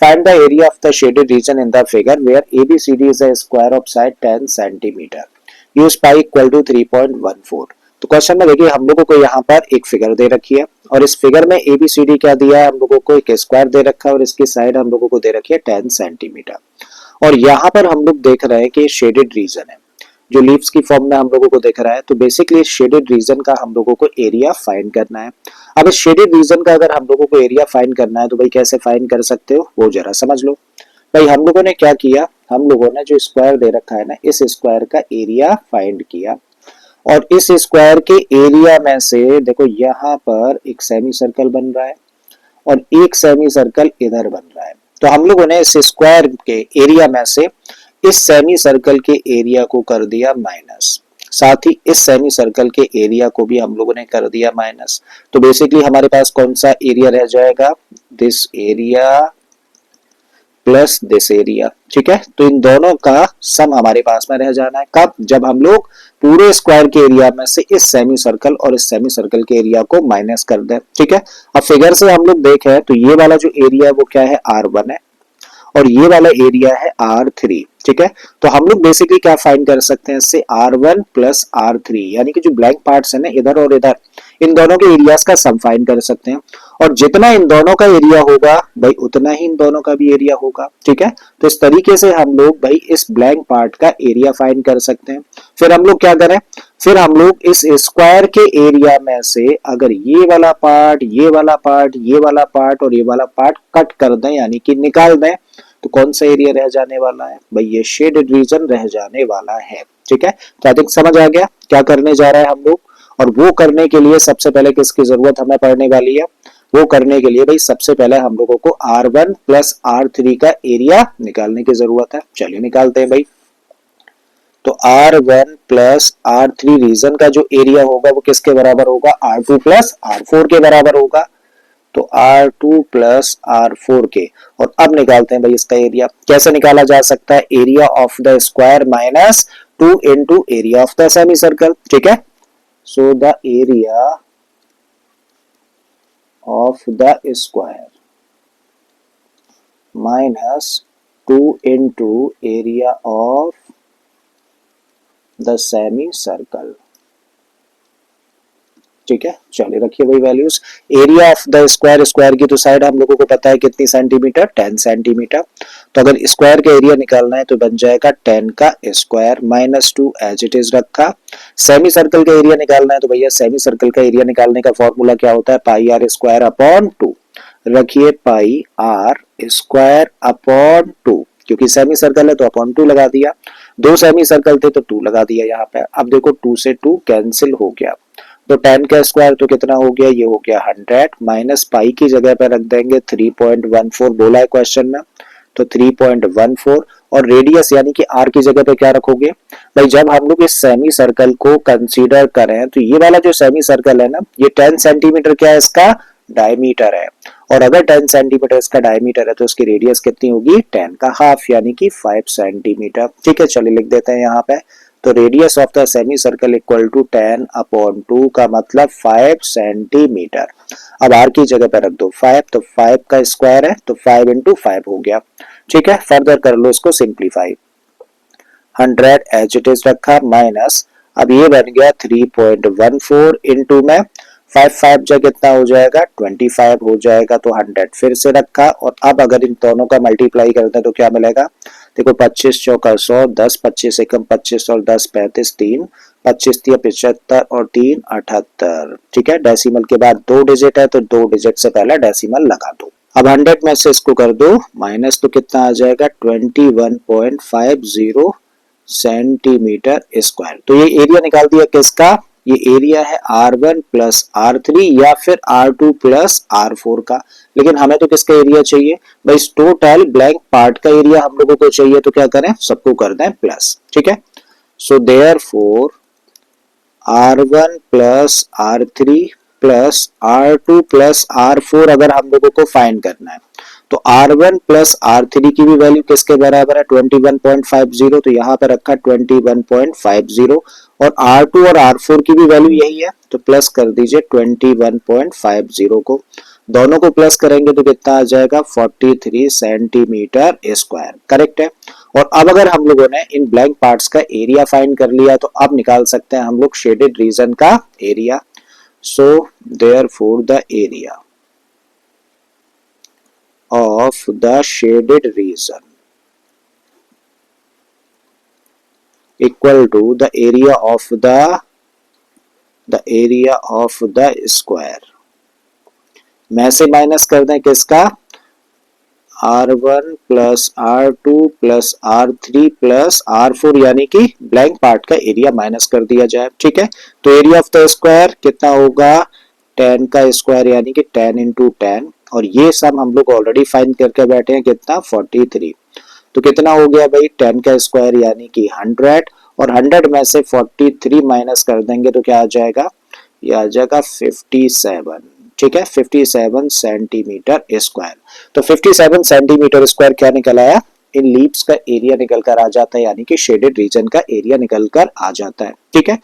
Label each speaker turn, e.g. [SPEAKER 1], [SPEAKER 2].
[SPEAKER 1] Find the area of the shaded region in the figure where ABCD is a square of side 10 cm. Use pi equal to 3.14. तो question में देखिए हम लोगों को यहाँ पर एक फिगर दे रखी है और इस फिगर में ABCD क्या दिया है, हम लोगों को एक स्क्वायर दे रखा है और इसकी साइड हम लोगों को दे रखी है 10 सेंटीमीटर। और यहाँ पर हम लोग देख रहे हैं कि शेडेड रीजन है जो लीव्स की फॉर्म में हम लोगों को दिख रहा है। तो बेसिकली शेडेड रीजन का हम लोगों को एरिया फाइंड करना है। अब इस शेडेड रीजन का अगर हम लोगों को एरिया फाइंड करना है तो भाई कैसे फाइंड कर सकते हो वो जरा समझ लो। भाई हम लोगों ने क्या किया, हम लोगों ने जो स्क्वायर दे रखा है ना, इस स्क्वायर का एरिया फाइंड किया और इस स्क्वायर के एरिया में से देखो यहाँ पर एक सेमी सर्कल बन रहा है और एक सेमी सर्कल इधर बन रहा है। तो हम लोगों ने इस स्क्वायर के एरिया में से इस सेमी सर्कल के एरिया को कर दिया माइनस, साथ ही इस सेमी सर्कल के एरिया को भी हम लोगों ने कर दिया माइनस। तो बेसिकली हमारे पास कौन सा एरिया रह जाएगा, this area plus this area. ठीक है, तो इन दोनों का सम हमारे पास में रह जाना है। कब, जब हम लोग पूरे स्क्वायर के एरिया में से इस सेमी सर्कल और इस सेमी सर्कल के एरिया को माइनस कर दें। ठीक है, अब फिगर से हम लोग देखें तो ये वाला जो एरिया है वो क्या है, R1 है और ये वाला एरिया है R3। ठीक है, तो हम लोग बेसिकली क्या फाइंड कर सकते हैं इससे, R1 प्लस R3 यानी कि जो ब्लैंक पार्ट्स है ना इधर और इधर, इन दोनों के एरियाज का सम फाइंड कर सकते हैं और जितना इन दोनों का एरिया होगा भाई उतना ही इन दोनों का भी एरिया होगा। ठीक है, तो इस तरीके से हम लोग भाई इस ब्लैंक पार्ट का एरिया फाइंड कर सकते हैं। फिर हम लोग क्या करें, फिर हम लोग इस स्क्वायर के एरिया में से अगर ये वाला पार्ट, ये वाला पार्ट, ये वाला पार्ट और ये वाला पार्ट कट कर दें यानी कि निकाल दें तो कौन सा एरिया रह जाने वाला है भाई, ये शेडेड रीजन रह जाने वाला है। ठीक है, तो आई थिंक समझ आ गया क्या करने जा रहा है हम लोग। और वो करने के लिए सबसे पहले किसकी जरूरत हमें पड़ने वाली है, वो करने के लिए भाई सबसे पहले हम लोगों को R1 प्लस R3 का एरिया निकालने की जरूरत है। चलिए निकालते हैं भाई। तो R1 प्लस R3 रीजन का जो एरिया होगा वो किसके बराबर होगा, R2 प्लस R4 के बराबर होगा। तो R2 प्लस R4 के, और अब निकालते हैं भाई इसका एरिया। कैसे निकाला जा सकता है, area of the square minus 2 into area of the semi circle. ठीक है, so the area of the square minus 2 into area of the semi circle. ठीक है, चलिए रखिए भाई values. Area of the square, square की तो साइड हम लोगों को पता है कितनी सेंटीमीटर, 10 सेंटीमीटर। तो अगर स्क्वायर का एरिया निकालना है तो बन जाएगा 10 का square minus 2 as it is रखा। सेमी सर्कल का एरिया निकालना है तो भैया सेमी सर्कल का एरिया निकालने का फॉर्मूला क्या होता है, पाई आर स्क्वायर अपॉन 2। रखिए पाई आर स्क्वायर अपॉन 2, क्योंकि सेमी सर्कल है तो अपॉन 2 लगा दिया। दो सेमी सर्कल थे तो 2 लगा दिया यहाँ पे। अब देखो 2 से 2 कैंसिल हो गया तो 10 का स्क्वायर तो कितना हो गया, ये हो गया 100 माइनस पाई की जगह पे रख देंगे 3.14 बोला है क्वेश्चन में, तो 3.14 और रेडियस यानी कि आर की जगह पे क्या रखोगे भाई। जब हम लोग इस सेमी सर्कल को कंसीडर करें तो ये वाला जो सेमी सर्कल है ना, ये 10 सेंटीमीटर क्या है, इसका डायमीटर है। और अगर 10 सेंटीमीटर इसका डायमीटर है तो इसकी रेडियस कितनी होगी, 10 का हाफ यानी कि 5 सेंटीमीटर। ठीक है, चलिए लिख देते हैं यहाँ पे। तो radius of the semi circle equal to 10 upon 2 का मतलब 5 सेंटीमीटर। अब आर की जगह पे रख दो 5, तो 5 का स्क्वायर है तो 5 इंटू 5 हो गया। ठीक है, फर्दर कर लो इसको सिंप्लीफाई। 100 एज इट इज रखा माइनस, अब ये बन गया 3.14 इंटू में 5 जगह कितना हो जाएगा, 25 हो जाएगा। तो 100 फिर से रखा और अब अगर इन दोनों का मल्टीप्लाई करते हैं तो क्या मिलेगा, देखो 25 चौका 100, 10 25 एकम 25 और 10 35, 3 25 75 और 3 78। ठीक है, डेसिमल के बाद 2 डिजिट है तो 2 डिजिट से पहले डेसिमल लगा दो। अब 100 में से इसको कर दो माइनस, तो कितना आ जाएगा 21.50 सेंटीमीटर स्क्वायर। तो ये एरिया निकाल दिया किसका, ये एरिया है R1 प्लस R3 या फिर R2 प्लस R4 का। लेकिन हमें तो किसका एरिया चाहिए भाई, इस टोटल ब्लैंक पार्ट का एरिया हम लोगों को चाहिए। तो क्या करें, सबको कर दें प्लस। ठीक है, so therefore R1 plus R3 plus R2 plus R4 अगर हम लोगों को फाइंड करना है तो R1 प्लस R3 की भी वैल्यू किसके बराबर है, 21.50। तो यहाँ पे रखा 21.50 और R2 और R4 की भी वैल्यू यही है तो प्लस कर दीजिए 21.50 को। दोनों को प्लस करेंगे तो कितना आ जाएगा 43 सेंटीमीटर स्क्वायर, करेक्ट है। और अब अगर हम लोगों ने इन ब्लैंक पार्ट्स का एरिया फाइंड कर लिया तो अब निकाल सकते हैं हम लोग शेडेड रीजन का area. So therefore the area of the shaded region equal to the area of the square। में से माइनस कर दें किसका, R1 plus R2 plus R3 plus R4, यानी कि ब्लैंक पार्ट का एरिया माइनस कर दिया जाए, ठीक है। तो एरिया ऑफ द स्क्वायर कितना होगा, 10 का स्क्वायर यानी कि 10 इंटू 10, और ये सम हम लोग ऑलरेडी फाइंड करके बैठे हैं कितना 43। तो कितना हो गया भाई 10 का स्क्वायर यानी कि 100, और 100 में से 43 माइनस कर देंगे तो क्या आ जाएगा, ये आ जाएगा 57, ठीक है, 57 सेंटीमीटर स्क्वायर। तो 57 सेंटीमीटर स्क्वायर क्या निकल आया, इन लीव्स का एरिया निकल कर आ जाता है, यानी कि शेडेड रीजन का एरिया निकल कर आ जाता है, ठीक है।